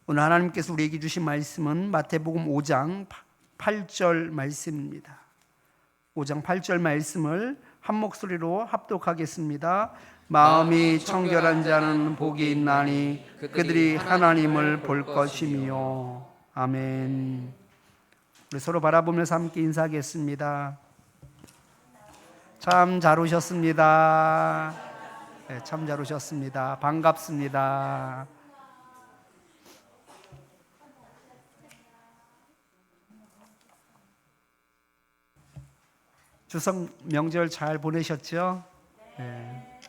오늘 하나님께서 우리에게 주신 말씀은 마태복음 5장 8절 말씀입니다. 5장 8절 말씀을 한 목소리로 합독하겠습니다. 마음이 청결한 자는 복이 있나니 그들이 하나님을 볼 것이며. 아멘. 우리 서로 바라보면서 함께 인사하겠습니다. 참 잘 오셨습니다. 네, 참 잘 오셨습니다. 반갑습니다. 추석 명절 잘 보내셨죠? 네.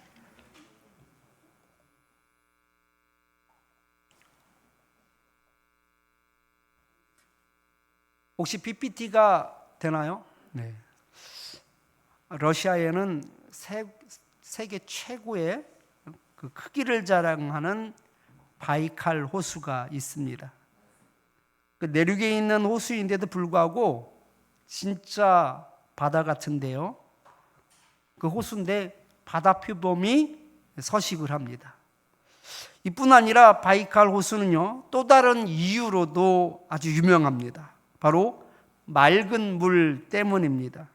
혹시 PPT가 되나요? 네. 러시아에는 세계 최고의 그 크기를 자랑하는 바이칼 호수가 있습니다. 그 내륙에 있는 호수인데도 불구하고 진짜 바다 같은데요. 그 호수인데 바다 표범이 서식을 합니다. 이뿐 아니라 바이칼 호수는요, 또 다른 이유로도 아주 유명합니다. 바로 맑은 물 때문입니다.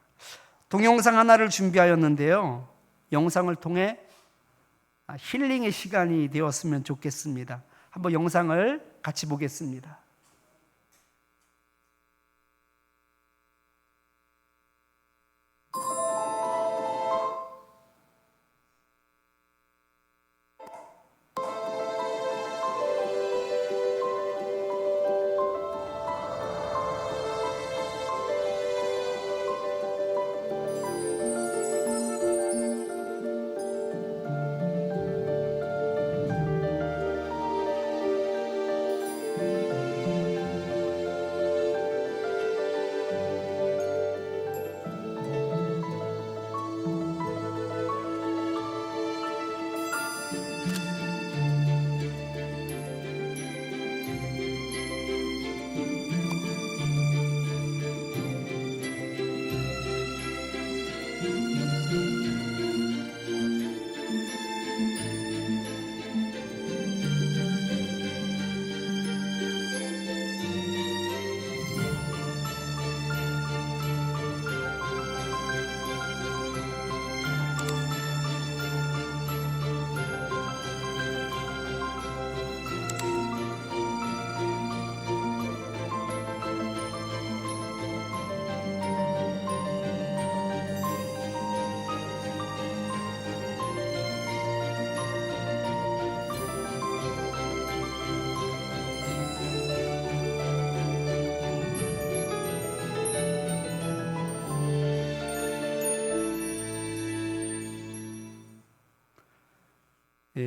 동영상 하나를 준비하였는데요. 영상을 통해 힐링의 시간이 되었으면 좋겠습니다. 한번 영상을 같이 보겠습니다.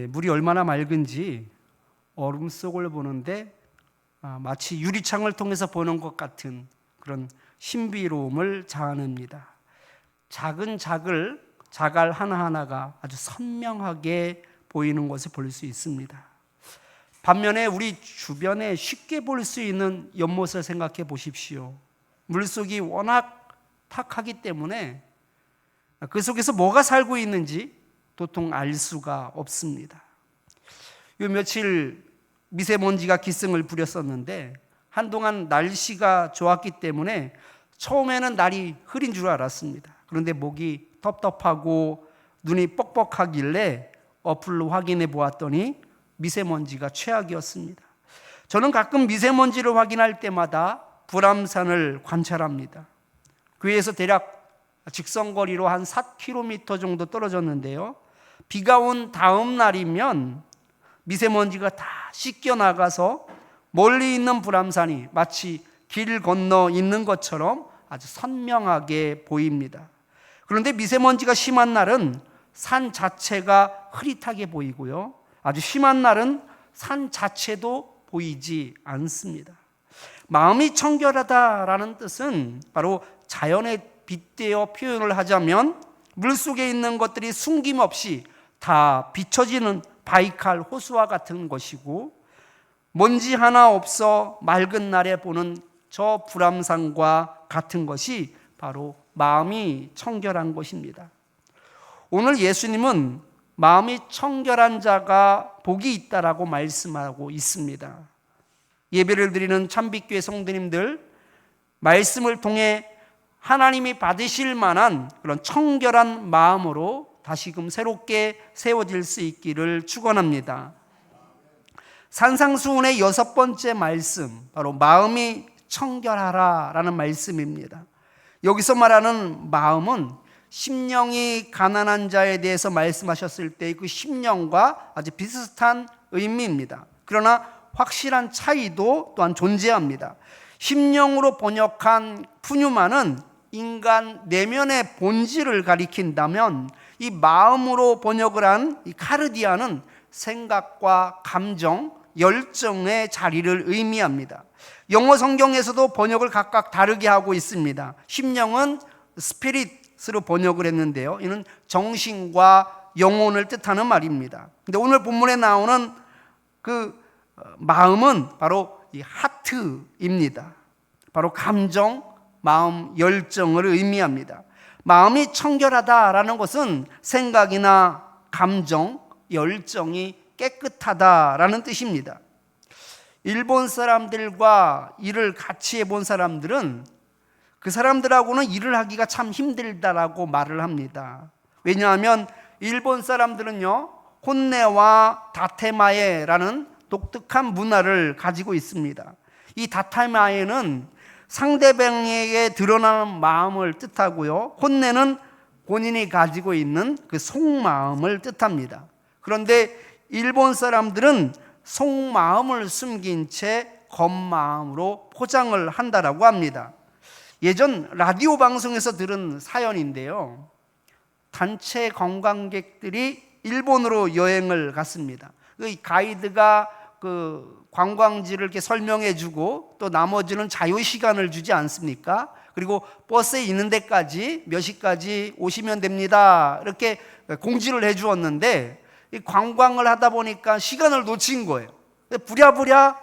물이 얼마나 맑은지 얼음 속을 보는데 마치 유리창을 통해서 보는 것 같은 그런 신비로움을 자아냅니다. 작은 자갈 하나하나가 아주 선명하게 보이는 것을 볼 수 있습니다. 반면에 우리 주변에 쉽게 볼 수 있는 연못을 생각해 보십시오. 물속이 워낙 탁하기 때문에 그 속에서 뭐가 살고 있는지 도통 알 수가 없습니다. 요 며칠 미세먼지가 기승을 부렸었는데 한동안 날씨가 좋았기 때문에 처음에는 날이 흐린 줄 알았습니다. 그런데 목이 텁텁하고 눈이 뻑뻑하길래 어플로 확인해 보았더니 미세먼지가 최악이었습니다. 저는 가끔 미세먼지를 확인할 때마다 불암산을 관찰합니다. 교회에서 대략 직선거리로 한 4km 정도 떨어졌는데요. 비가 온 다음 날이면 미세먼지가 다 씻겨 나가서 멀리 있는 불암산이 마치 길 건너 있는 것처럼 아주 선명하게 보입니다. 그런데 미세먼지가 심한 날은 산 자체가 흐릿하게 보이고요. 아주 심한 날은 산 자체도 보이지 않습니다. 마음이 청결하다라는 뜻은 바로 자연에 빗대어 표현을 하자면 물속에 있는 것들이 숨김없이 다 비춰지는 바이칼 호수와 같은 것이고, 먼지 하나 없어 맑은 날에 보는 저 불암산과 같은 것이 바로 마음이 청결한 것입니다. 오늘 예수님은 마음이 청결한 자가 복이 있다라고 말씀하고 있습니다. 예배를 드리는 참빛교회 성도님들, 말씀을 통해 하나님이 받으실 만한 그런 청결한 마음으로 다시금 새롭게 세워질 수 있기를 축원합니다. 산상수훈의 6번째 말씀, 바로 마음이 청결하라라는 말씀입니다. 여기서 말하는 마음은 심령이 가난한 자에 대해서 말씀하셨을 때 그 심령과 아주 비슷한 의미입니다. 그러나 확실한 차이도 또한 존재합니다. 심령으로 번역한 푸뉴마는 인간 내면의 본질을 가리킨다면, 이 마음으로 번역을 한 이 카르디아는 생각과 감정, 열정의 자리를 의미합니다. 영어 성경에서도 번역을 각각 다르게 하고 있습니다. 심령은 스피릿으로 번역을 했는데요, 이는 정신과 영혼을 뜻하는 말입니다. 근데 오늘 본문에 나오는 그 마음은 바로 이 하트입니다. 바로 감정, 마음, 열정을 의미합니다. 마음이 청결하다라는 것은 생각이나 감정, 열정이 깨끗하다라는 뜻입니다. 일본 사람들과 일을 같이 해본 사람들은 그 사람들하고는 일을 하기가 참 힘들다라고 말을 합니다. 왜냐하면 일본 사람들은요, 혼내와 다테마에라는 독특한 문화를 가지고 있습니다. 이 다테마에는 상대방에게 드러나는 마음을 뜻하고요, 혼내는 본인이 가지고 있는 그 속마음을 뜻합니다. 그런데 일본 사람들은 속마음을 숨긴 채 겉마음으로 포장을 한다라고 합니다. 예전 라디오 방송에서 들은 사연인데요, 단체 관광객들이 일본으로 여행을 갔습니다. 그 가이드가 그 관광지를 이렇게 설명해 주고 또 나머지는 자유시간을 주지 않습니까? 그리고 버스에 있는 데까지 몇 시까지 오시면 됩니다, 이렇게 공지를 해 주었는데, 이 관광을 하다 보니까 시간을 놓친 거예요. 부랴부랴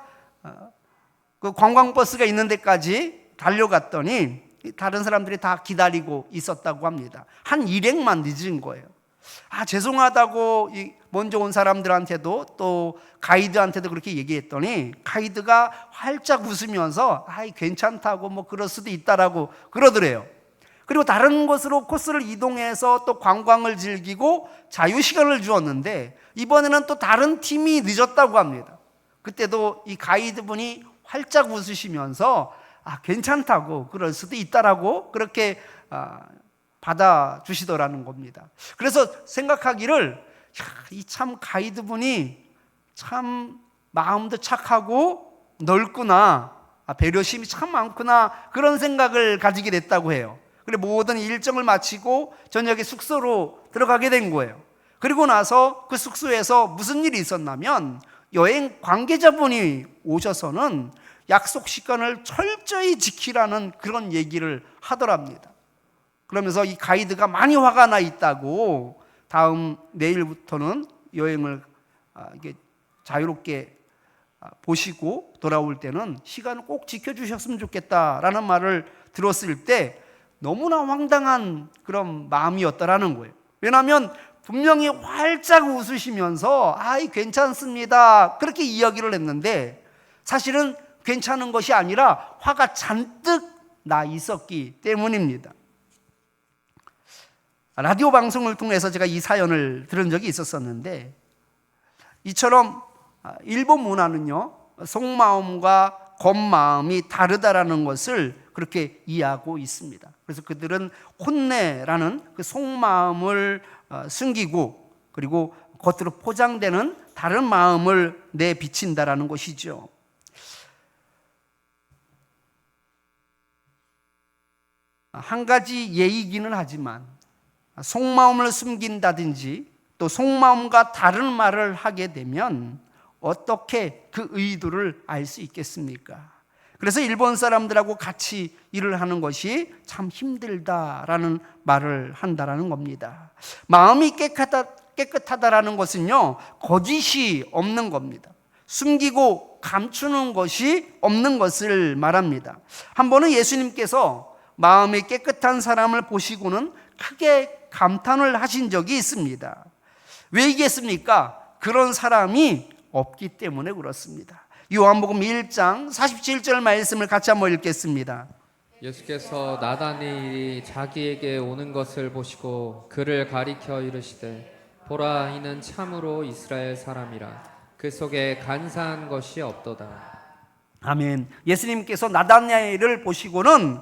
그 관광버스가 있는 데까지 달려갔더니 다른 사람들이 다 기다리고 있었다고 합니다. 한 일행만 늦은 거예요. 죄송하다고 먼저 온 사람들한테도 또 가이드한테도 그렇게 얘기했더니, 가이드가 활짝 웃으면서 괜찮다고 뭐 그럴 수도 있다라고 그러더래요. 그리고 다른 곳으로 코스를 이동해서 또 관광을 즐기고 자유시간을 주었는데, 이번에는 또 다른 팀이 늦었다고 합니다. 그때도 이 가이드분이 활짝 웃으시면서 괜찮다고 그럴 수도 있다라고 그렇게 받아주시더라는 겁니다. 그래서 생각하기를, 이 참 가이드분이 참 마음도 착하고 넓구나, 배려심이 참 많구나, 그런 생각을 가지게 됐다고 해요. 그리고 모든 일정을 마치고 저녁에 숙소로 들어가게 된 거예요. 그리고 나서 그 숙소에서 무슨 일이 있었냐면, 여행 관계자분이 오셔서는 약속 시간을 철저히 지키라는 그런 얘기를 하더랍니다. 그러면서 이 가이드가 많이 화가 나 있다고, 다음 내일부터는 여행을 이게 자유롭게 보시고 돌아올 때는 시간을 꼭 지켜주셨으면 좋겠다라는 말을 들었을 때 너무나 황당한 그런 마음이었다라는 거예요. 왜냐하면 분명히 활짝 웃으시면서 괜찮습니다, 그렇게 이야기를 했는데, 사실은 괜찮은 것이 아니라 화가 잔뜩 나 있었기 때문입니다. 라디오 방송을 통해서 제가 이 사연을 들은 적이 있었었는데, 이처럼 일본 문화는요, 속마음과 겉마음이 다르다라는 것을 그렇게 이해하고 있습니다. 그래서 그들은 혼내라는 그 속마음을 숨기고, 그리고 겉으로 포장되는 다른 마음을 내비친다라는 것이죠. 한 가지 예이기는 하지만, 속마음을 숨긴다든지 또 속마음과 다른 말을 하게 되면 어떻게 그 의도를 알 수 있겠습니까? 그래서 일본 사람들하고 같이 일을 하는 것이 참 힘들다라는 말을 한다라는 겁니다. 마음이 깨끗하다라는 것은요, 거짓이 없는 겁니다. 숨기고 감추는 것이 없는 것을 말합니다. 한 번은 예수님께서 마음이 깨끗한 사람을 보시고는 크게 감탄을 하신 적이 있습니다. 왜이겠습니까? 그런 사람이 없기 때문에 그렇습니다. 요한복음 1장 47절 말씀을 같이 한번 읽겠습니다. 예수께서 나다나엘이 자기에게 오는 것을 보시고 그를 가리켜 이르시되 보라, 이는 참으로 이스라엘 사람이라. 그 속에 간사한 것이 없도다. 아멘. 예수님께서 나다나엘을 보시고는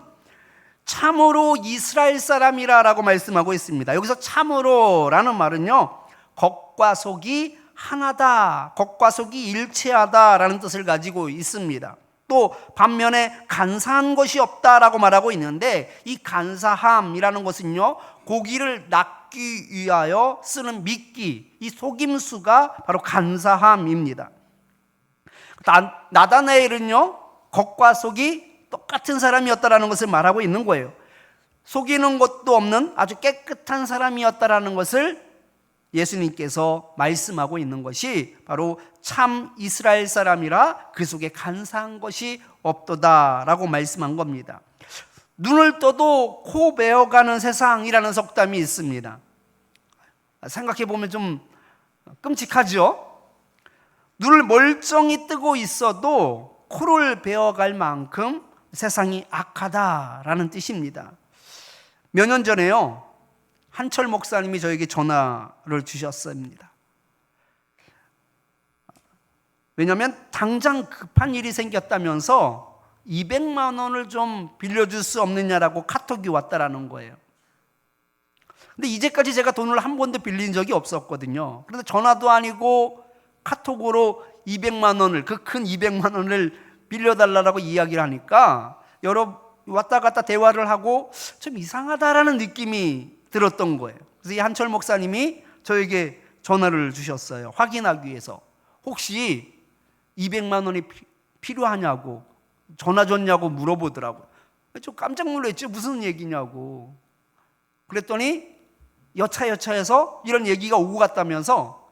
참으로 이스라엘 사람이라라고 말씀하고 있습니다. 여기서 참으로라는 말은요, 겉과 속이 하나다, 겉과 속이 일체하다라는 뜻을 가지고 있습니다. 또 반면에 간사한 것이 없다라고 말하고 있는데, 이 간사함이라는 것은요, 고기를 낚기 위하여 쓰는 미끼, 이 속임수가 바로 간사함입니다. 나다나엘은요, 겉과 속이 똑같은 사람이었다라는 것을 말하고 있는 거예요. 속이는 것도 없는 아주 깨끗한 사람이었다라는 것을 예수님께서 말씀하고 있는 것이 바로 참 이스라엘 사람이라 그 속에 간사한 것이 없도다라고 말씀한 겁니다. 눈을 떠도 코 베어가는 세상이라는 속담이 있습니다. 생각해 보면 좀 끔찍하죠? 눈을 멀쩡히 뜨고 있어도 코를 베어갈 만큼 세상이 악하다라는 뜻입니다. 몇 년 전에요, 한철 목사님이 저에게 전화를 주셨습니다. 왜냐하면 당장 급한 일이 생겼다면서 200만 원을 좀 빌려줄 수 없느냐라고 카톡이 왔다라는 거예요. 근데 이제까지 제가 돈을 한 번도 빌린 적이 없었거든요. 그런데 전화도 아니고 카톡으로 200만 원을, 그 큰 200만 원을 빌려달라고 이야기를 하니까 여러 왔다 갔다 대화를 하고 좀 이상하다라는 느낌이 들었던 거예요. 그래서 이 한철 목사님이 저에게 전화를 주셨어요. 확인하기 위해서. 혹시 200만 원이 필요하냐고, 전화 줬냐고 물어보더라고요. 좀 깜짝 놀랐죠. 무슨 얘기냐고. 그랬더니 여차여차해서 이런 얘기가 오고 갔다면서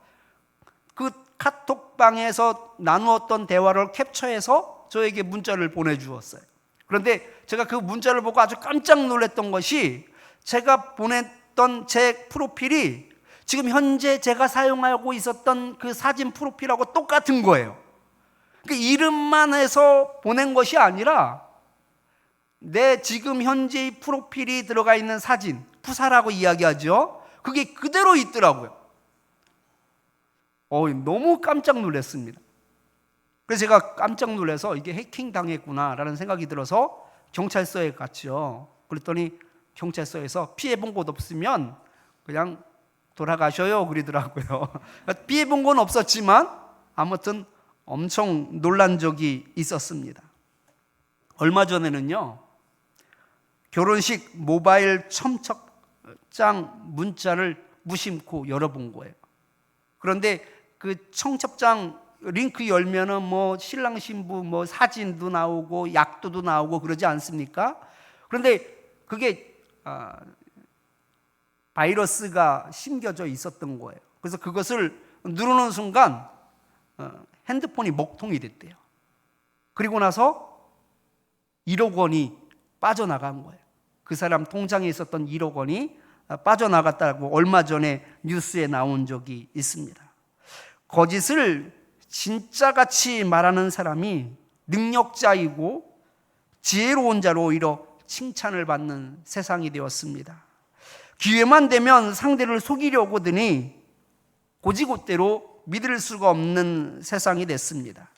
그 카톡방에서 나누었던 대화를 캡처해서 저에게 문자를 보내주었어요. 그런데 제가 그 문자를 보고 아주 깜짝 놀랐던 것이, 제가 보냈던 제 프로필이 지금 현재 제가 사용하고 있었던 그 사진 프로필하고 똑같은 거예요. 그 이름만 해서 보낸 것이 아니라 내 지금 현재 프로필이 들어가 있는 사진, 푸사라고 이야기하죠. 그게 그대로 있더라고요. 너무 깜짝 놀랐습니다. 그래서 제가 깜짝 놀라서 이게 해킹 당했구나라는 생각이 들어서 경찰서에 갔죠. 그랬더니 경찰서에서 피해본 것 없으면 그냥 돌아가셔요 그러더라고요. 피해본 건 없었지만 아무튼 엄청 놀란 적이 있었습니다. 얼마 전에는요, 결혼식 모바일 청첩장 문자를 무심코 열어본 거예요. 그런데 그 청첩장 링크 열면은 뭐 신랑 신부 뭐 사진도 나오고 약도도 나오고 그러지 않습니까? 그런데 그게 바이러스가 심겨져 있었던 거예요. 그래서 그것을 누르는 순간 핸드폰이 먹통이 됐대요. 그리고 나서 1억 원이 빠져나간 거예요. 그 사람 통장에 있었던 1억 원이 빠져나갔다고 얼마 전에 뉴스에 나온 적이 있습니다. 거짓을 진짜같이 말하는 사람이 능력자이고 지혜로운 자로 오히려 칭찬을 받는 세상이 되었습니다. 기회만 되면 상대를 속이려고 드니 고지곳대로 믿을 수가 없는 세상이 됐습니다.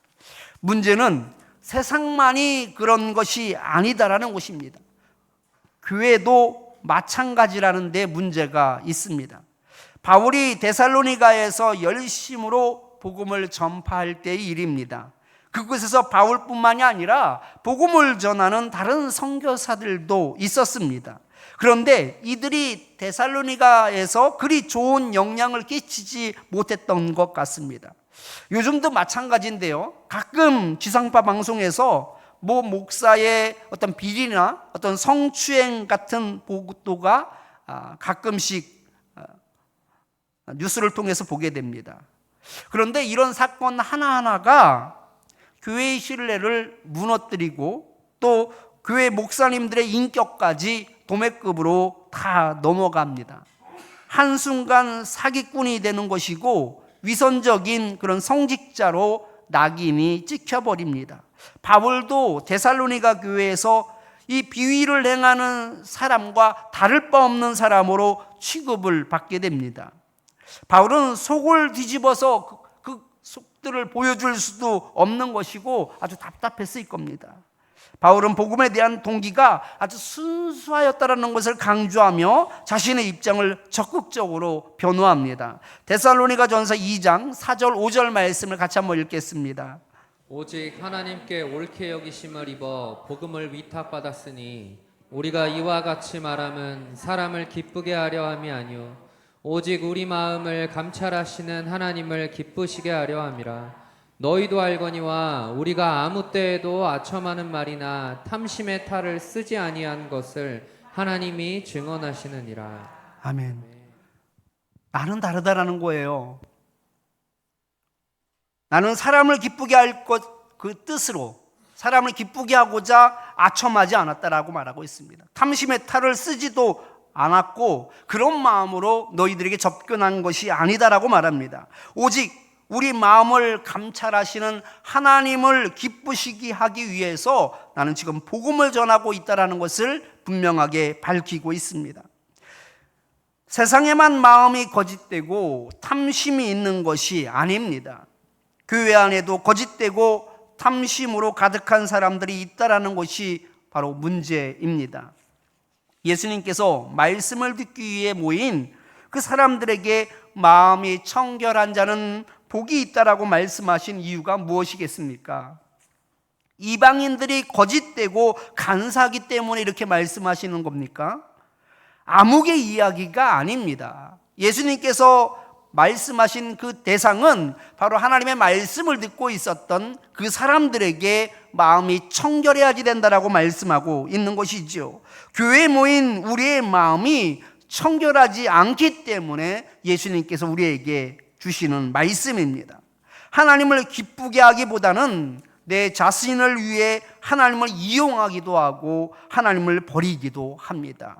문제는 세상만이 그런 것이 아니다라는 것입니다. 교회도 마찬가지라는 데 문제가 있습니다. 바울이 데살로니가에서 열심으로 복음을 전파할 때의 일입니다. 그곳에서 바울뿐만이 아니라 복음을 전하는 다른 선교사들도 있었습니다. 그런데 이들이 데살로니가에서 그리 좋은 영향을 끼치지 못했던 것 같습니다. 요즘도 마찬가지인데요, 가끔 지상파 방송에서 모 목사의 어떤 비리나 어떤 성추행 같은 보도가 가끔씩 뉴스를 통해서 보게 됩니다. 그런데 이런 사건 하나하나가 교회의 신뢰를 무너뜨리고 또 교회 목사님들의 인격까지 도매급으로 다 넘어갑니다. 한순간 사기꾼이 되는 것이고 위선적인 그런 성직자로 낙인이 찍혀버립니다. 바울도 데살로니가 교회에서 이 비위를 행하는 사람과 다를 바 없는 사람으로 취급을 받게 됩니다. 바울은 속을 뒤집어서 그 속들을 보여줄 수도 없는 것이고 아주 답답했을 겁니다. 바울은 복음에 대한 동기가 아주 순수하였다라는 것을 강조하며 자신의 입장을 적극적으로 변호합니다. 데살로니가전서 2장 4절 5절 말씀을 같이 한번 읽겠습니다. 오직 하나님께 옳게 여기심을 입어 복음을 위탁받았으니 우리가 이와 같이 말함은 사람을 기쁘게 하려 함이 아니요 오직 우리 마음을 감찰하시는 하나님을 기쁘시게 하려 함이라. 너희도 알거니와 우리가 아무 때에도 아첨하는 말이나 탐심의 탈을 쓰지 아니한 것을 하나님이 증언하시느니라. 아멘. 나는 다르다라는 거예요. 나는 사람을 기쁘게 할 것 그 뜻으로 사람을 기쁘게 하고자 아첨하지 않았다라고 말하고 있습니다. 탐심의 탈을 쓰지도 않았고 그런 마음으로 너희들에게 접근한 것이 아니다라고 말합니다. 오직 우리 마음을 감찰하시는 하나님을 기쁘시게 하기 위해서 나는 지금 복음을 전하고 있다는 것을 분명하게 밝히고 있습니다. 세상에만 마음이 거짓되고 탐심이 있는 것이 아닙니다. 교회 안에도 거짓되고 탐심으로 가득한 사람들이 있다는 것이 바로 문제입니다. 예수님께서 말씀을 듣기 위해 모인 그 사람들에게 마음이 청결한 자는 복이 있다라고 말씀하신 이유가 무엇이겠습니까? 이방인들이 거짓되고 간사하기 때문에 이렇게 말씀하시는 겁니까? 암흑의 이야기가 아닙니다. 예수님께서 말씀하신 그 대상은 바로 하나님의 말씀을 듣고 있었던 그 사람들에게 마음이 청결해야지 된다라고 말씀하고 있는 것이죠. 교회에 모인 우리의 마음이 청결하지 않기 때문에 예수님께서 우리에게 주시는 말씀입니다. 하나님을 기쁘게 하기보다는 내 자신을 위해 하나님을 이용하기도 하고 하나님을 버리기도 합니다.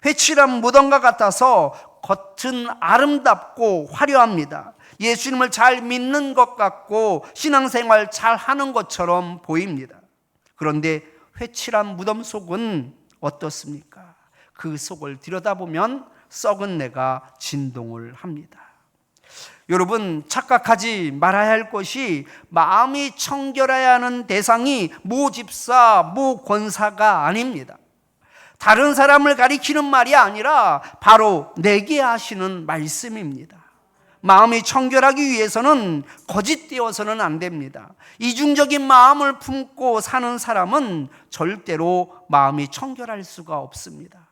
회칠한 무덤과 같아서 겉은 아름답고 화려합니다. 예수님을 잘 믿는 것 같고 신앙생활 잘 하는 것처럼 보입니다. 그런데 회칠한 무덤 속은 어떻습니까? 그 속을 들여다보면 썩은 내가 진동을 합니다. 여러분, 착각하지 말아야 할 것이 마음이 청결해야 하는 대상이 모 집사, 모 권사가 아닙니다. 다른 사람을 가리키는 말이 아니라 바로 내게 하시는 말씀입니다. 마음이 청결하기 위해서는 거짓되어서는 안 됩니다. 이중적인 마음을 품고 사는 사람은 절대로 마음이 청결할 수가 없습니다.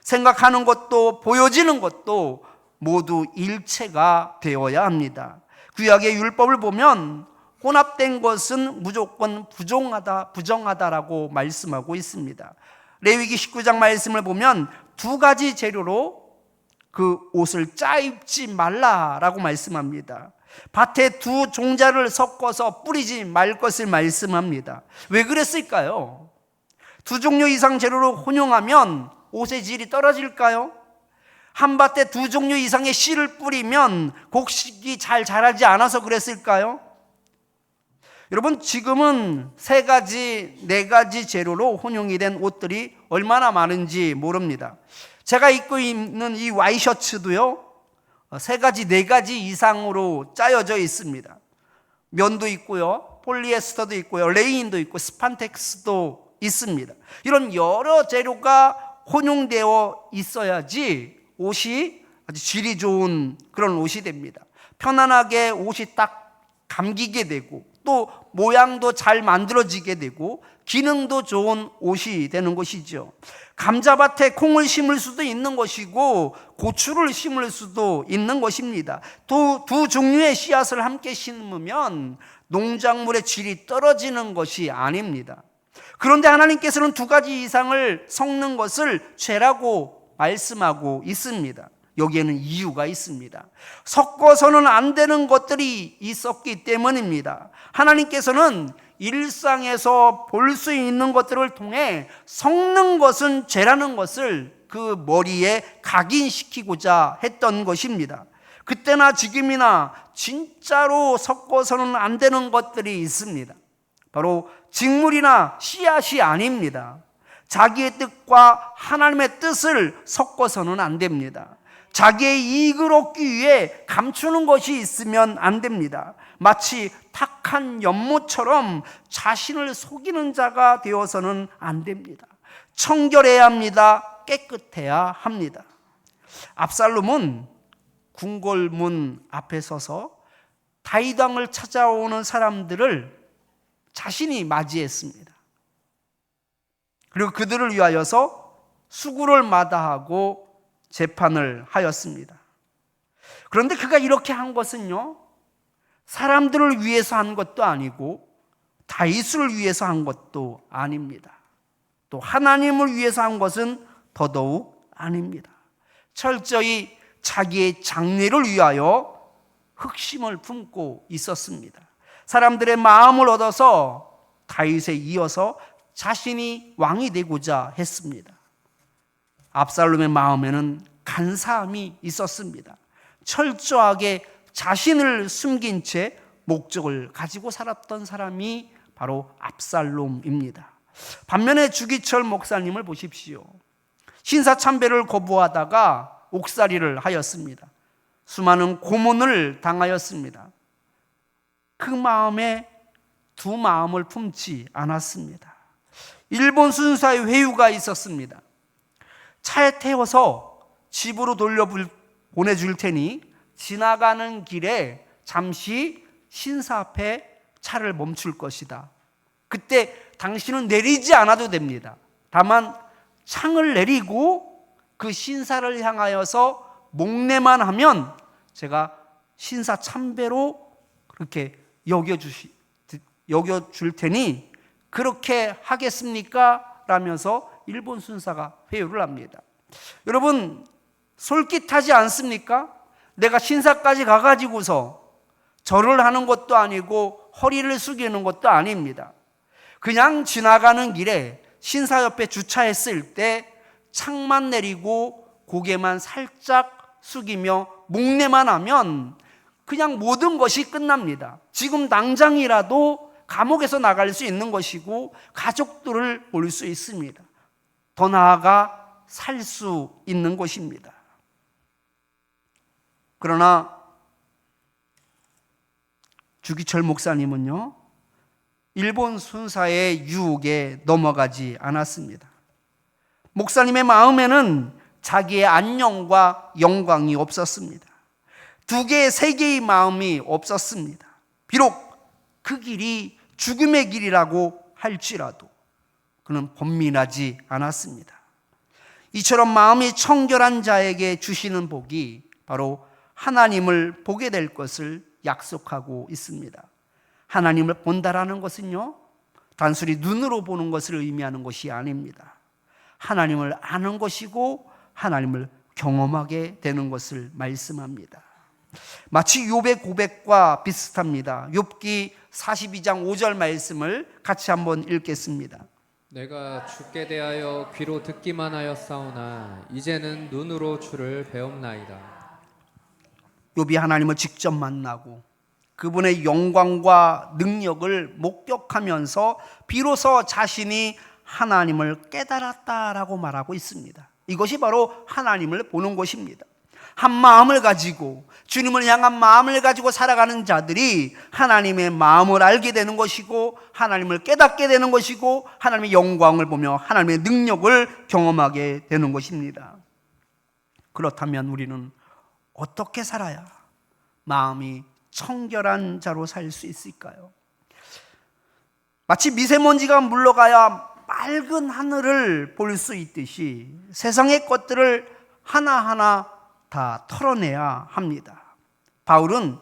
생각하는 것도 보여지는 것도 모두 일체가 되어야 합니다. 구약의 율법을 보면 혼합된 것은 무조건 부정하다라고 말씀하고 있습니다. 레위기 19장 말씀을 보면 두 가지 재료로 그 옷을 짜입지 말라라고 말씀합니다. 밭에 두 종자를 섞어서 뿌리지 말 것을 말씀합니다. 왜 그랬을까요? 두 종류 이상 재료로 혼용하면 옷의 질이 떨어질까요? 한 밭에 두 종류 이상의 씨를 뿌리면 곡식이 잘 자라지 않아서 그랬을까요? 여러분, 지금은 3가지, 4가지 재료로 혼용이 된 옷들이 얼마나 많은지 모릅니다. 제가 입고 있는 이 와이셔츠도요, 3가지, 4가지 이상으로 짜여져 있습니다. 면도 있고요, 폴리에스터도 있고요, 레인도 있고, 스판텍스도 있습니다. 이런 여러 재료가 혼용되어 있어야지 옷이 아주 질이 좋은 그런 옷이 됩니다. 편안하게 옷이 딱 감기게 되고 또 모양도 잘 만들어지게 되고 기능도 좋은 옷이 되는 것이죠. 감자밭에 콩을 심을 수도 있는 것이고 고추를 심을 수도 있는 것입니다. 두 종류의 씨앗을 함께 심으면 농작물의 질이 떨어지는 것이 아닙니다. 그런데 하나님께서는 2가지 이상을 섞는 것을 죄라고 말씀하고 있습니다. 여기에는 이유가 있습니다. 섞어서는 안 되는 것들이 있었기 때문입니다. 하나님께서는 일상에서 볼 수 있는 것들을 통해 섞는 것은 죄라는 것을 그 머리에 각인시키고자 했던 것입니다. 그때나 지금이나 진짜로 섞어서는 안 되는 것들이 있습니다. 바로 직물이나 씨앗이 아닙니다. 자기의 뜻과 하나님의 뜻을 섞어서는 안 됩니다. 자기의 이익을 얻기 위해 감추는 것이 있으면 안 됩니다. 마치 탁한 연못처럼 자신을 속이는 자가 되어서는 안 됩니다. 청결해야 합니다. 깨끗해야 합니다. 압살롬은 궁궐문 앞에 서서 다윗 왕을 찾아오는 사람들을 자신이 맞이했습니다. 그리고 그들을 위하여서 수구를 마다하고 재판을 하였습니다. 그런데 그가 이렇게 한 것은요, 사람들을 위해서 한 것도 아니고 다윗을 위해서 한 것도 아닙니다. 또 하나님을 위해서 한 것은 더더욱 아닙니다. 철저히 자기의 장래를 위하여 흑심을 품고 있었습니다. 사람들의 마음을 얻어서 다윗에 이어서 자신이 왕이 되고자 했습니다. 압살롬의 마음에는 간사함이 있었습니다. 철저하게 자신을 숨긴 채 목적을 가지고 살았던 사람이 바로 압살롬입니다. 반면에 주기철 목사님을 보십시오. 신사참배를 거부하다가 옥살이를 하였습니다. 수많은 고문을 당하였습니다. 그 마음에 두 마음을 품지 않았습니다. 일본 순사의 회유가 있었습니다. 차에 태워서 집으로 보내줄 테니 지나가는 길에 잠시 신사 앞에 차를 멈출 것이다. 그때 당신은 내리지 않아도 됩니다. 다만 창을 내리고 그 신사를 향하여서 목례만 하면 제가 신사 참배로 그렇게 여겨줄 테니 그렇게 하겠습니까? 라면서 일본 순사가 회유를 합니다. 여러분, 솔깃하지 않습니까? 내가 신사까지 가가지고서 절을 하는 것도 아니고 허리를 숙이는 것도 아닙니다. 그냥 지나가는 길에 신사 옆에 주차했을 때 창만 내리고 고개만 살짝 숙이며 목례만 하면 그냥 모든 것이 끝납니다. 지금 당장이라도 감옥에서 나갈 수 있는 것이고 가족들을 볼 수 있습니다. 더 나아가 살 수 있는 것입니다. 그러나 주기철 목사님은요, 일본 순사의 유혹에 넘어가지 않았습니다. 목사님의 마음에는 자기의 안녕과 영광이 없었습니다. 두 개의 세 개의 마음이 없었습니다. 비록 그 길이 죽음의 길이라고 할지라도 그는 번민하지 않았습니다. 이처럼 마음이 청결한 자에게 주시는 복이 바로 하나님을 보게 될 것을 약속하고 있습니다. 하나님을 본다라는 것은요, 단순히 눈으로 보는 것을 의미하는 것이 아닙니다. 하나님을 아는 것이고 하나님을 경험하게 되는 것을 말씀합니다. 마치 욥의 고백과 비슷합니다. 욥기 42장 5절 말씀을 같이 한번 읽겠습니다. 내가 주께 대하여 귀로 듣기만 하였사오나 이제는 눈으로 주를 배움나이다. 욥이 하나님을 직접 만나고 그분의 영광과 능력을 목격하면서 비로소 자신이 하나님을 깨달았다라고 말하고 있습니다. 이것이 바로 하나님을 보는 것입니다. 한 마음을 가지고 주님을 향한 마음을 가지고 살아가는 자들이 하나님의 마음을 알게 되는 것이고 하나님을 깨닫게 되는 것이고 하나님의 영광을 보며 하나님의 능력을 경험하게 되는 것입니다. 그렇다면 우리는 어떻게 살아야 마음이 청결한 자로 살 수 있을까요? 마치 미세먼지가 물러가야 맑은 하늘을 볼 수 있듯이 세상의 것들을 하나하나 다 털어내야 합니다. 바울은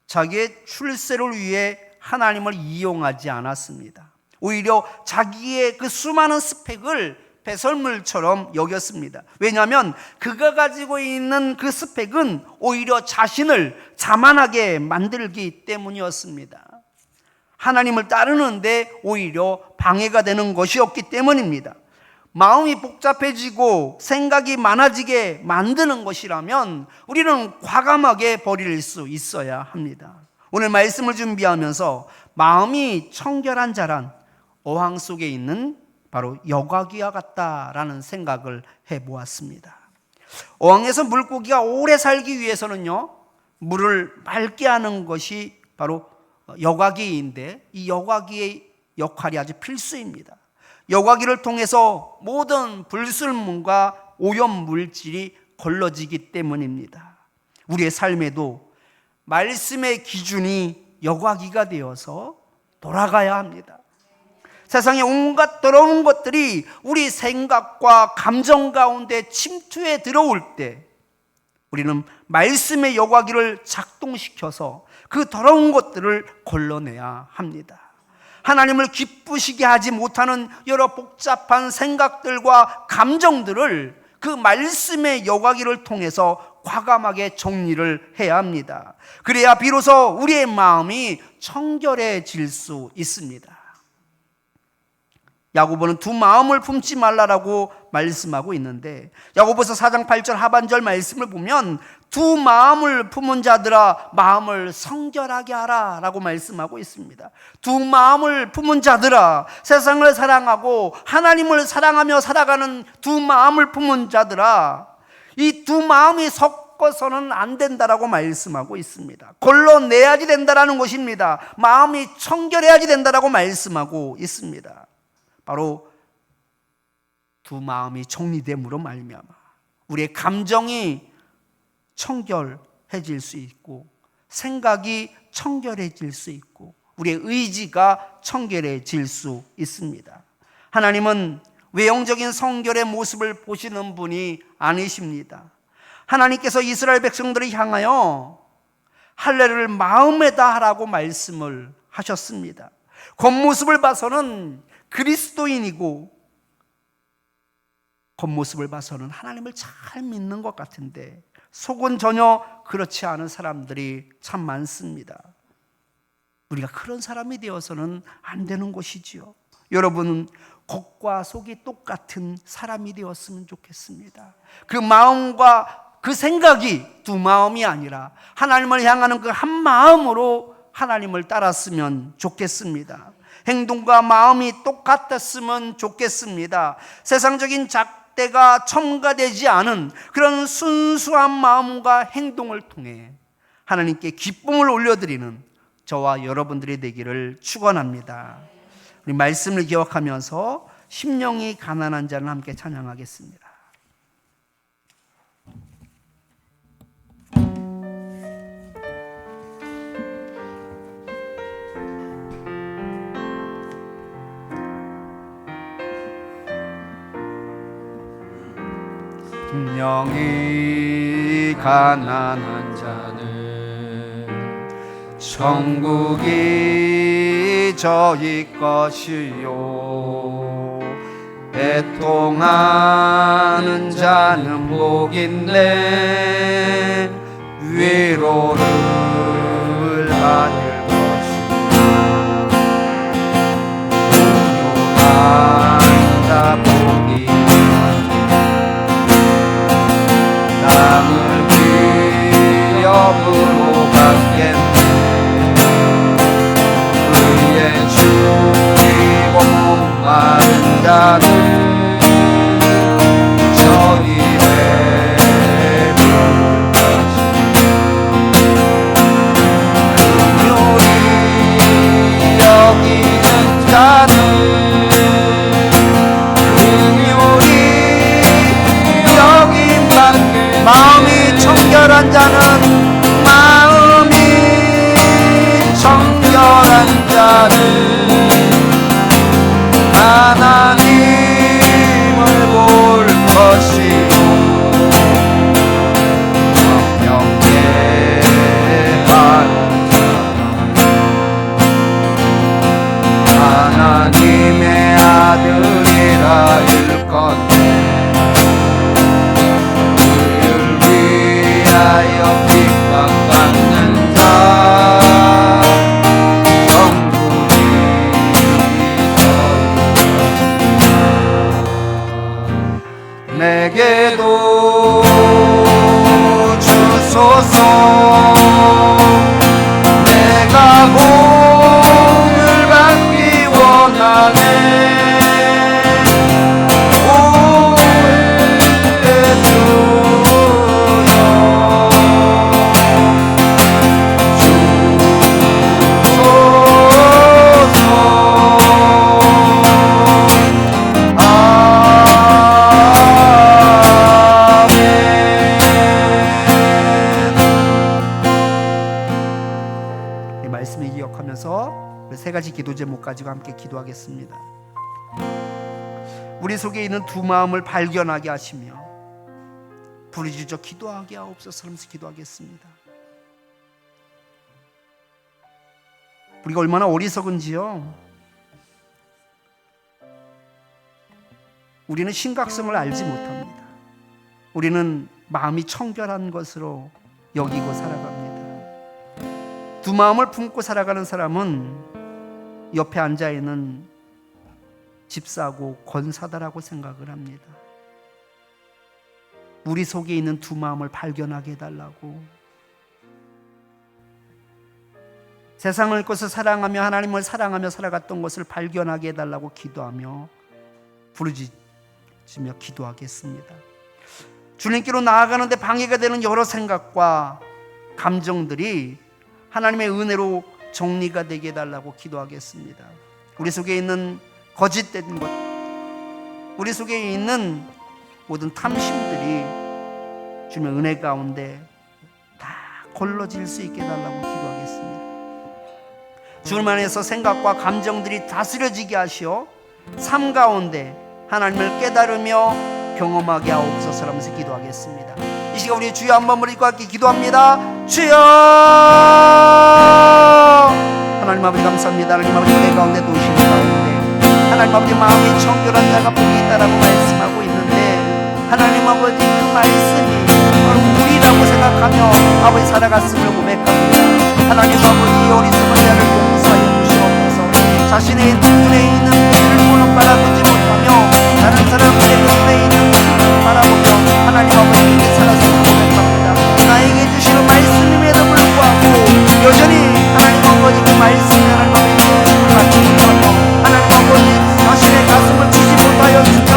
자기의 출세를 위해 하나님을 이용하지 않았습니다. 오히려 자기의 그 수많은 스펙을 배설물처럼 여겼습니다. 왜냐하면 그가 가지고 있는 그 스펙은 오히려 자신을 자만하게 만들기 때문이었습니다. 하나님을 따르는데 오히려 방해가 되는 것이었기 때문입니다. 마음이 복잡해지고 생각이 많아지게 만드는 것이라면 우리는 과감하게 버릴 수 있어야 합니다. 오늘 말씀을 준비하면서 마음이 청결한 자란 어항 속에 있는 바로 여과기와 같다라는 생각을 해보았습니다. 어항에서 물고기가 오래 살기 위해서는요, 물을 맑게 하는 것이 바로 여과기인데, 이 여과기의 역할이 아주 필수입니다. 여과기를 통해서 모든 불순물과 오염물질이 걸러지기 때문입니다. 우리의 삶에도 말씀의 기준이 여과기가 되어서 돌아가야 합니다. 세상에 온갖 더러운 것들이 우리 생각과 감정 가운데 침투해 들어올 때 우리는 말씀의 여과기를 작동시켜서 그 더러운 것들을 걸러내야 합니다. 하나님을 기쁘시게 하지 못하는 여러 복잡한 생각들과 감정들을 그 말씀의 여과기를 통해서 과감하게 정리를 해야 합니다. 그래야 비로소 우리의 마음이 청결해질 수 있습니다. 야고보는 두 마음을 품지 말라라고 말씀하고 있는데, 야고보서 4장 8절 하반절 말씀을 보면 두 마음을 품은 자들아 마음을 성결하게 하라 라고 말씀하고 있습니다. 두 마음을 품은 자들아, 세상을 사랑하고 하나님을 사랑하며 살아가는 두 마음을 품은 자들아, 이 두 마음이 섞어서는 안 된다라고 말씀하고 있습니다. 걸러내야지 된다라는 것입니다. 마음이 청결해야지 된다라고 말씀하고 있습니다. 바로 두 마음이 정리됨으로 말미암아 우리의 감정이 청결해질 수 있고, 생각이 청결해질 수 있고, 우리의 의지가 청결해질 수 있습니다. 하나님은 외형적인 성결의 모습을 보시는 분이 아니십니다. 하나님께서 이스라엘 백성들을 향하여 할례를 마음에다 하라고 말씀을 하셨습니다. 겉모습을 봐서는 그리스도인이고 겉모습을 봐서는 하나님을 잘 믿는 것 같은데 속은 전혀 그렇지 않은 사람들이 참 많습니다. 우리가 그런 사람이 되어서는 안 되는 것이지요. 여러분은 겉과 속이 똑같은 사람이 되었으면 좋겠습니다. 그 마음과 그 생각이 두 마음이 아니라 하나님을 향하는 그 한 마음으로 하나님을 따랐으면 좋겠습니다. 행동과 마음이 똑같았으면 좋겠습니다. 세상적인 잣대가 첨가되지 않은 그런 순수한 마음과 행동을 통해 하나님께 기쁨을 올려드리는 저와 여러분들이 되기를 축원합니다. 우리 말씀을 기억하면서 심령이 가난한 자는 함께 찬양하겠습니다. 심령이 가난한 자는 천국이 저희 것이요, 애통하는 자는 복인데 위로를 받을 것이요, 공평한 자 복이 땅을 기업으로 받겠네. 그의 죽이고 목마른 자는 저희 배를 마시네. 긍휼히 여기는 자는 마음이 청결한 자는, 마음이 청결한 자는 하나님 세 가지 기도 제목 가지고 함께 기도하겠습니다. 우리 속에 있는 두 마음을 발견하게 하시며 부르짖어 기도하게 하옵소서 하면서 기도하겠습니다. 우리가 얼마나 어리석은지요. 우리는 심각성을 알지 못합니다. 우리는 마음이 청결한 것으로 여기고 살아갑니다. 두 마음을 품고 살아가는 사람은 옆에 앉아있는 집사고 권사다라고 생각을 합니다. 우리 속에 있는 두 마음을 발견하게 해달라고, 세상을 것을 사랑하며 하나님을 사랑하며 살아갔던 것을 발견하게 해달라고 기도하며 부르짖으며 기도하겠습니다. 주님께로 나아가는데 방해가 되는 여러 생각과 감정들이 하나님의 은혜로 정리가 되게 해달라고 기도하겠습니다. 우리 속에 있는 거짓된 것, 우리 속에 있는 모든 탐심들이 주님의 은혜 가운데 다 걸러질 수 있게 해달라고 기도하겠습니다. 주님 안에서 생각과 감정들이 다스려지게 하시어 삶 가운데 하나님을 깨달으며 경험하게 하옵소서 하면서 기도하겠습니다. 이 시간 우리 주여 한 번을 입고 함께 기도합니다. 주여! 하나님 아버지 감사합니다. 하나님 아버지 은혜 가운데 도우시는 가운데 하나님 아버지 마음이 청결한 자가 복이 있다라고 말씀하고 있는데, 하나님 아버지 그 말씀이 바로 우리라고 생각하며 아버지 살아갔음을 고백합니다. 하나님 아버지 어리석은 자를 용서하여 주시옵소서. 자신의 눈에 있는 빛을 보는 바라보지 못하며 다른 사람들의 눈에 있는 빛을 바라보며 하나님 아버지께 살았음을 고백합니다. 나에게 주시는 말씀임에도 불구하고 여전히 하나님 아버지 그 말씀이 하나님 아버지 말씀을 받지 못하며 하나님 아버지 자신의 가슴을 치지 못하였으며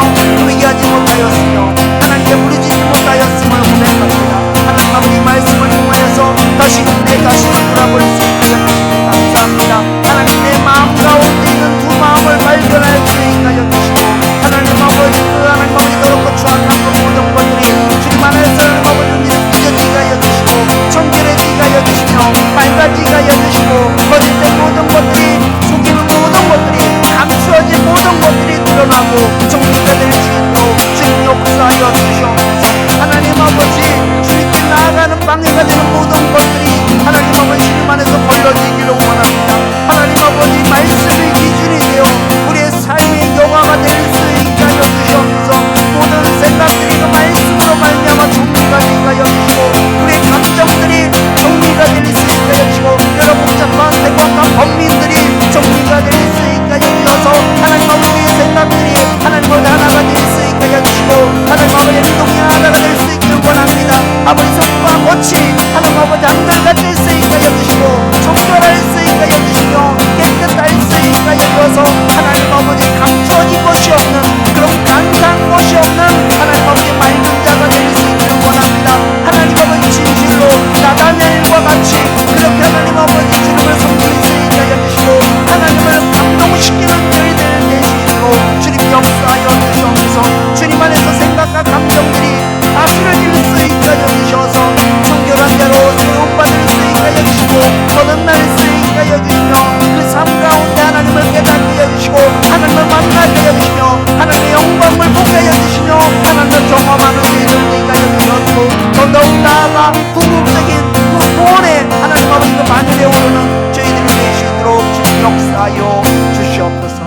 의지하지 못하였으며 하나님께 부르짖지 못하였음을 고백합니다. 하나님 아버지 말씀을 통하여서 다시 내 자신을 돌아볼 수 있게 해주시니 감사합니다. 하나님 내 마음 가운데 있는 두 마음을 발견할 수 있게 하여 주시고 하나님 아버지 그 하나님 아버지 더럽고 추악한 그 모든 것들이 주님 안에서 하나님 아버지 잊어지게 하여 주시고 청결해지게 하여 주시며 밝아지게 하여 주시고 거짓된 모든 것들이 속이는 모든 것들이 감추어진 모든 것들이 드러나고 정리가 될 수 있도록 주님 역사하여 주시옵소서. 하나님 아버지 주님께 나아가는 방해가 되는 모든 것들이 하나님 아버지 주님 안에서 걸러지기를 원합니다. 하나님 아버지 말씀이 기준이 되어 우리의 삶의 영화가 될 수 있게 하여 주시옵소서. 모든 생각들이 그 말씀으로 말미암아 정리가 되게 하여 주시고 우리의 감정들이 정리가 될 수 있게 하여 주시고 여러 복잡한 생각과 범민들이 정리가 될 수 있게 하여 주셔서 하나님 아버지의 생각들이 하나님 아버지 하나가 될 수 있게 하여 주시고 하나님 아버지 행동이 하나가 될 수 있기를 원합니다. 아버지 손과 꽃이 하나님 아버지 한결같이 될 수 있게 하여 주시고 청결할 수 있게 하여 주시며 깨끗할 수 있게 하여 주어서 하나님 아버지 감추어진 것이 없는 그런 간사한 것이 없는 하나님 아버지 맑은 자가 될 수 있기를 원합니다. 하나님 아버지 진실로 나다멜과 같이 그렇게 하나님 아버지 주님을 섬길 수 있게 하여 주시고 하나님을 감동시키는 저희들 되시도록 주님 역사하여 주시옵소서. 주님 안에서 생각과 감정들이 다스려질 수 있게 하여 주셔서 청결한 자로 교육받을 수 있게 하여 주시고 거듭날 수 있게 하여 주시며 그 삶 가운데 하나님을 깨닫게 하여 주시고 하나님을 만나게 하여 주시며 하나님의 영광을 보게 하여 주시며 하나님을 경험하는 저희들 되게 하여 주셨고 더더욱 나아가 궁극적인 그 구원에 하나님 아버지 그 만일에 오르는 저희들이 되시도록 주님 역사하여 주시옵소서.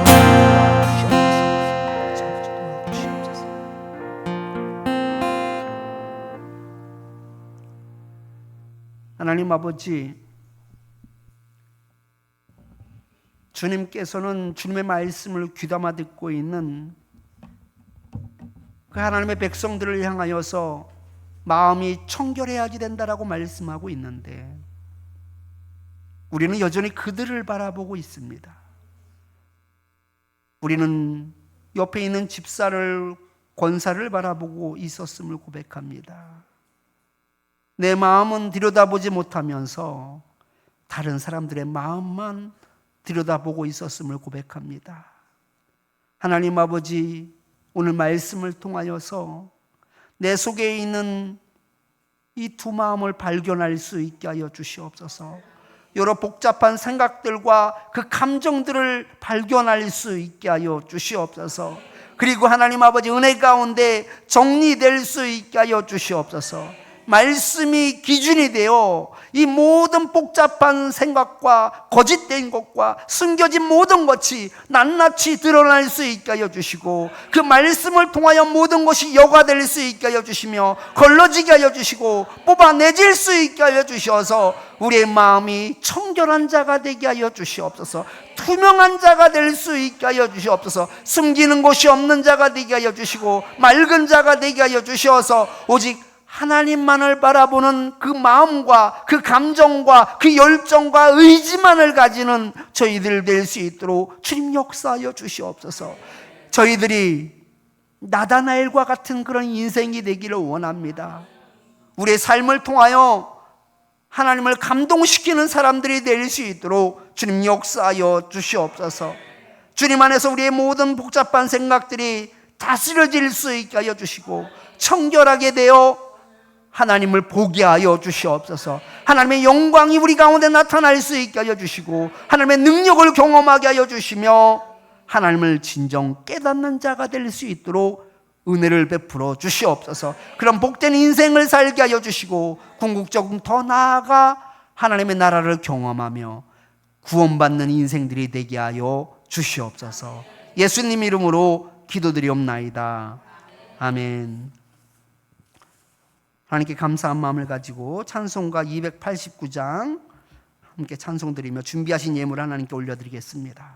하나님 아버지, 주님께서는 주님의 말씀을 귀담아 듣고 있는 그 하나님의 백성들을 향하여서 마음이 청결해야지 된다라고 말씀하고 있는데 우리는 여전히 그들을 바라보고 있습니다. 우리는 옆에 있는 집사를, 권사를 바라보고 있었음을 고백합니다. 내 마음은 들여다보지 못하면서 다른 사람들의 마음만 들여다보고 있었음을 고백합니다. 하나님 아버지, 오늘 말씀을 통하여서 내 속에 있는 이 두 마음을 발견할 수 있게 하여 주시옵소서. 여러 복잡한 생각들과 그 감정들을 발견할 수 있게 하여 주시옵소서. 그리고 하나님 아버지, 은혜 가운데 정리될 수 있게 하여 주시옵소서. 말씀이 기준이 되어 이 모든 복잡한 생각과 거짓된 것과 숨겨진 모든 것이 낱낱이 드러날 수 있게 하여 주시고, 그 말씀을 통하여 모든 것이 여과될 수 있게 하여 주시며 걸러지게 하여 주시고 뽑아내질 수 있게 하여 주셔서 우리의 마음이 청결한 자가 되게 하여 주시옵소서. 투명한 자가 될 수 있게 하여 주시옵소서. 숨기는 곳이 없는 자가 되게 하여 주시고 맑은 자가 되게 하여 주셔서 오직 하나님만을 바라보는 그 마음과 그 감정과 그 열정과 의지만을 가지는 저희들 될 수 있도록 주님 역사하여 주시옵소서. 저희들이 나다나엘과 같은 그런 인생이 되기를 원합니다. 우리의 삶을 통하여 하나님을 감동시키는 사람들이 될 수 있도록 주님 역사하여 주시옵소서. 주님 안에서 우리의 모든 복잡한 생각들이 다스려질 수 있게 하여 주시고 청결하게 되어 하나님을 보게 하여 주시옵소서. 하나님의 영광이 우리 가운데 나타날 수 있게 하여 주시고 하나님의 능력을 경험하게 하여 주시며 하나님을 진정 깨닫는 자가 될 수 있도록 은혜를 베풀어 주시옵소서. 그런 복된 인생을 살게 하여 주시고 궁극적으로 더 나아가 하나님의 나라를 경험하며 구원받는 인생들이 되게 하여 주시옵소서. 예수님 이름으로 기도드리옵나이다. 아멘. 하나님께 감사한 마음을 가지고 찬송가 289장 함께 찬송드리며 준비하신 예물 하나님께 올려드리겠습니다.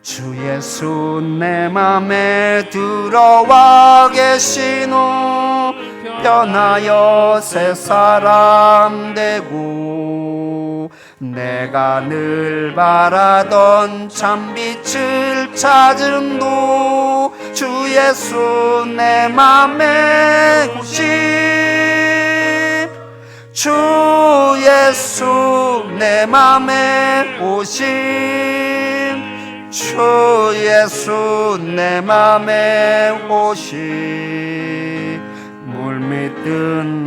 주 예수 내 맘에 들어와 계신 후 변하여 새 사람 되고 내가 늘 바라던 참빛을 찾음도 주 예수 내 맘에 오심 주 예수 내 맘에 오심 주 예수 내 맘에 오심 물밀듯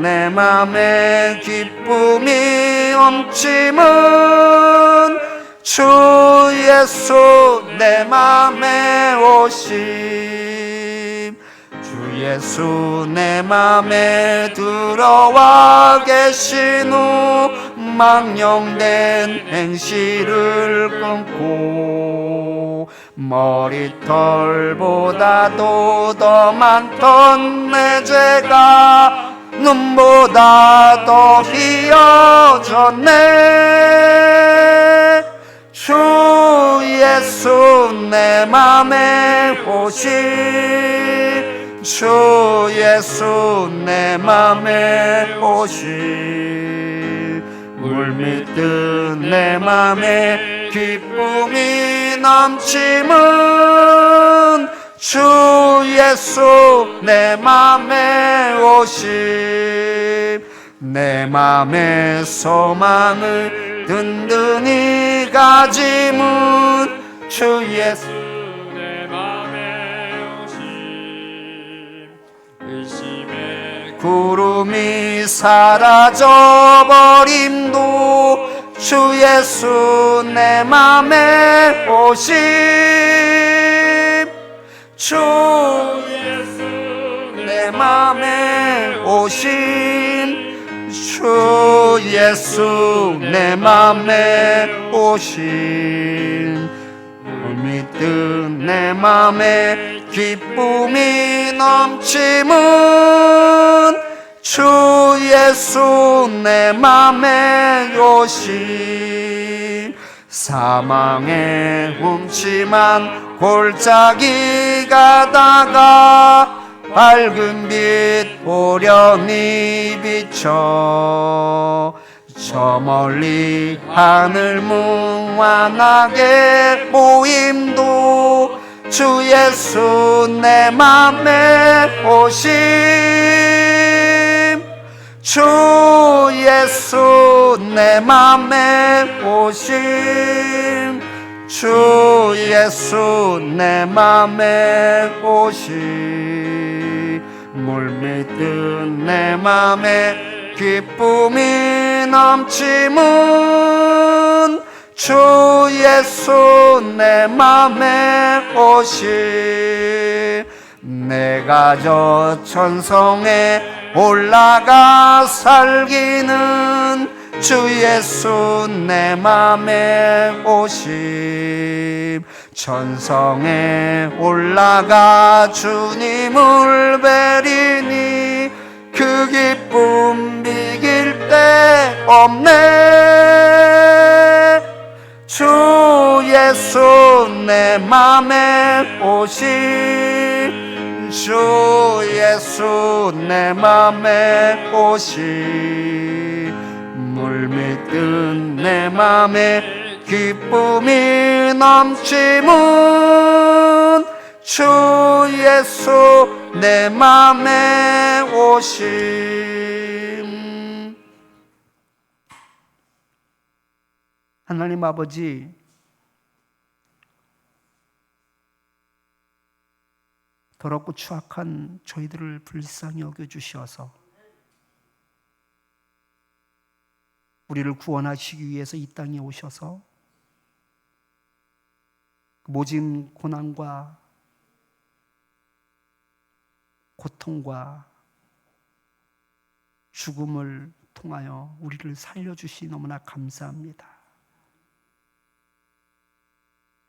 내 맘에 기쁨이 넘치면 주 예수 내 맘에 오심 주 예수 내 맘에 들어와 계신 후 망령된 행실을 끊고 머리털보다도 더 많던 내 죄가 눈보다 더 희어졌네 주 예수 내 맘에 오심 주 예수 내 맘에 오심 물밀듯 내 맘에 기쁨이 넘치면 주 예수 내 맘에 오심 내 맘의 소망을 든든히 가짐은 주 예수 내 맘에 오심 의심의 구름이 사라져버림도 주 예수 내 맘에 오심 주 예수 내 맘에 오심 주 예수 내 맘에 오심 물밀듯 내 맘에 기쁨이 넘치면 주 예수 내 맘에 오심 사망의 음침한 골짜기 가다가 밝은 빛 오련히 비춰 저 멀리 하늘 무한하게 보임도 주 예수 내 맘에 오심 주 예수 내 맘에 오심 주 예수 내 맘에 오시 물밀듯 내 맘에 기쁨이 넘치면 주 예수 내 맘에 오시 내가 저 천성에 올라가 살기는 주 예수 내 맘에 오심 천성에 올라가 주님을 뵈리니 그 기쁨 비길 데 없네 주 예수 내 맘에 오심 주 예수 내 맘에 오심 물밀듯 내 맘에 기쁨이 넘치면 주 예수 내 맘에 오심 하나님 아버지 더럽고 추악한 저희들을 불쌍히 여겨주시어서 우리를 구원하시기 위해서 이 땅에 오셔서 모진 고난과 고통과 죽음을 통하여 우리를 살려주시 너무나 감사합니다.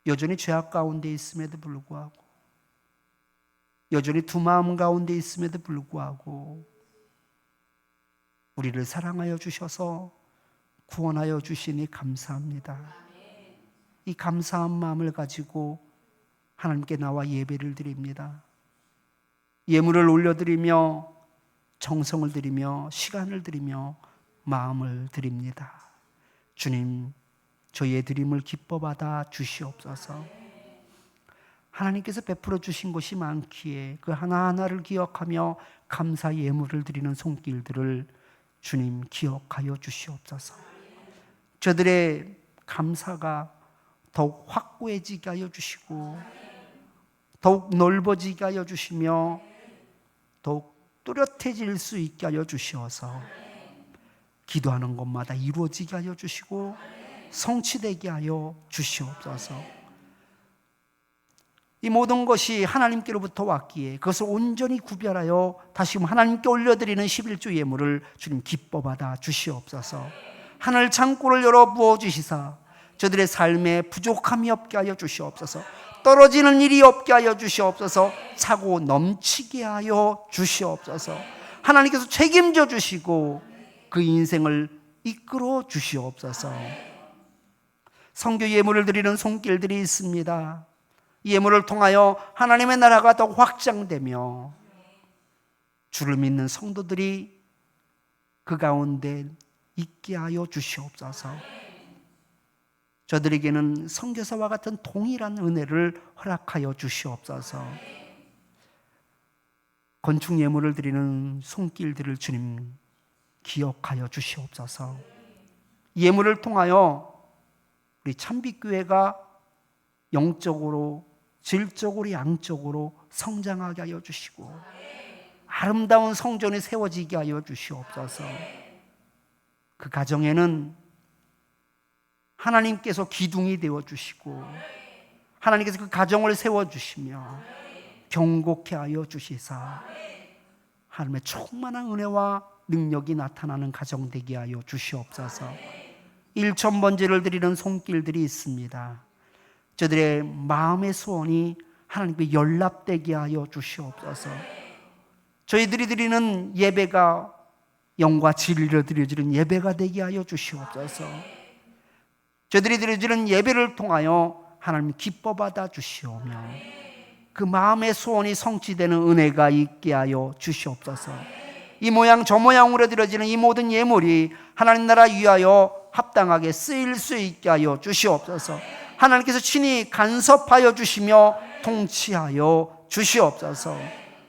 여전히 죄악 가운데 있음에도 불구하고 여전히 두 마음 가운데 있음에도 불구하고 우리를 사랑하여 주셔서 구원하여 주시니 감사합니다. 이 감사한 마음을 가지고 하나님께 나와 예배를 드립니다. 예물을 올려드리며 정성을 드리며 시간을 드리며 마음을 드립니다. 주님, 저희의 드림을 기뻐 받아 주시옵소서. 하나님께서 베풀어 주신 것이 많기에 그 하나하나를 기억하며 감사 예물을 드리는 손길들을 주님 기억하여 주시옵소서. 저들의 감사가 더욱 확고해지게 하여 주시고 더욱 넓어지게 하여 주시며 더욱 뚜렷해질 수 있게 하여 주시어서 기도하는 것마다 이루어지게 하여 주시고 성취되게 하여 주시옵소서. 이 모든 것이 하나님께로부터 왔기에 그것을 온전히 구별하여 다시금 하나님께 올려드리는 11조 예물을 주님 기뻐 받아 주시옵소서. 하늘 창고를 열어 부어주시사 저들의 삶에 부족함이 없게 하여 주시옵소서. 떨어지는 일이 없게 하여 주시옵소서. 차고 넘치게 하여 주시옵소서. 하나님께서 책임져 주시고 그 인생을 이끌어 주시옵소서. 선교 예물을 드리는 손길들이 있습니다. 이 예물을 통하여 하나님의 나라가 더 확장되며 주를 믿는 성도들이 그 가운데 있게 하여 주시옵소서. 저들에게는 선교사와 같은 동일한 은혜를 허락하여 주시옵소서. 건축 예물을 드리는 손길들을 주님 기억하여 주시옵소서. 예물을 통하여 우리 참빛교회가 영적으로 질적으로 양적으로 성장하게 하여 주시고 아름다운 성전이 세워지게 하여 주시옵소서. 그 가정에는 하나님께서 기둥이 되어 주시고 하나님께서 그 가정을 세워 주시며 경고케 하여 주시사 하나님의 충만한 은혜와 능력이 나타나는 가정 되게 하여 주시옵소서. 1,000번제를 드리는 손길들이 있습니다. 저들의 마음의 소원이 하나님께 연락되게 하여 주시옵소서. 저희들이 드리는 예배가 영과 진리로 드려지는 예배가 되게 하여 주시옵소서. 저희들이 드려지는 예배를 통하여 하나님 기뻐 받아 주시오며 그 마음의 소원이 성취되는 은혜가 있게 하여 주시옵소서. 이 모양 저 모양으로 드려지는 이 모든 예물이 하나님 나라 위하여 합당하게 쓰일 수 있게 하여 주시옵소서. 하나님께서 친히 간섭하여 주시며 통치하여 주시옵소서.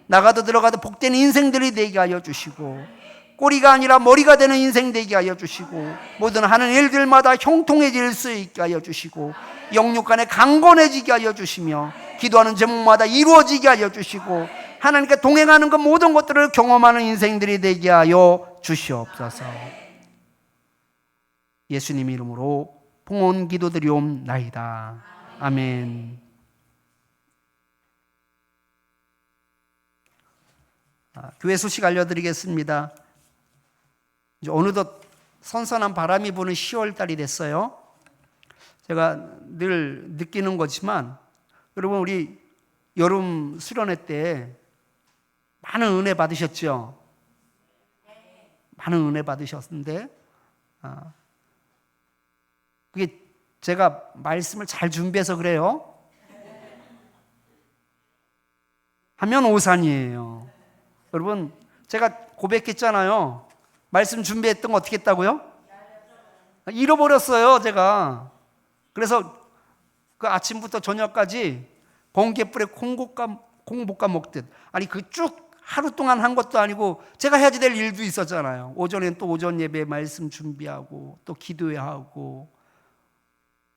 나가도 들어가도 복된 인생들이 되게 하여 주시고 꼬리가 아니라 머리가 되는 인생 되게 하여 주시고, 모든 하는 일들마다 형통해질 수 있게 하여 주시고, 영육간에 강건해지게 하여 주시며, 기도하는 제목마다 이루어지게 하여 주시고, 하나님께 동행하는 그 모든 것들을 경험하는 인생들이 되게 하여 주시옵소서. 예수님 이름으로 봉헌 기도드리옵나이다. 아멘. 교회 소식 알려드리겠습니다. 이제 어느덧 선선한 바람이 부는 10월달이 됐어요. 제가 늘 느끼는 거지만, 여러분, 우리 여름 수련회 때 많은 은혜 받으셨죠? 많은 은혜 받으셨는데, 그게 제가 말씀을 잘 준비해서 그래요. 하면 오산이에요. 여러분, 제가 고백했잖아요. 말씀 준비했던 거 어떻게 했다고요? 잃어버렸어요, 제가. 그래서 그 아침부터 저녁까지 번개불에 콩볶아 먹듯, 아니 그 쭉 하루 동안 한 것도 아니고 제가 해야지 될 일도 있었잖아요. 오전엔 또 오전 예배 말씀 준비하고, 또 기도해야 하고,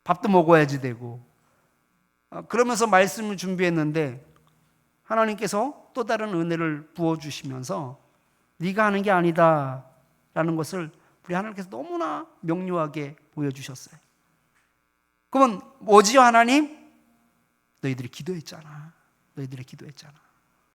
밥도 먹어야지 되고, 그러면서 말씀을 준비했는데 하나님께서 또 다른 은혜를 부어주시면서 네가 하는 게 아니다 라는 것을 우리 하나님께서 너무나 명료하게 보여주셨어요. 그러면 뭐지요, 하나님? 너희들이 기도했잖아. 너희들이 기도했잖아.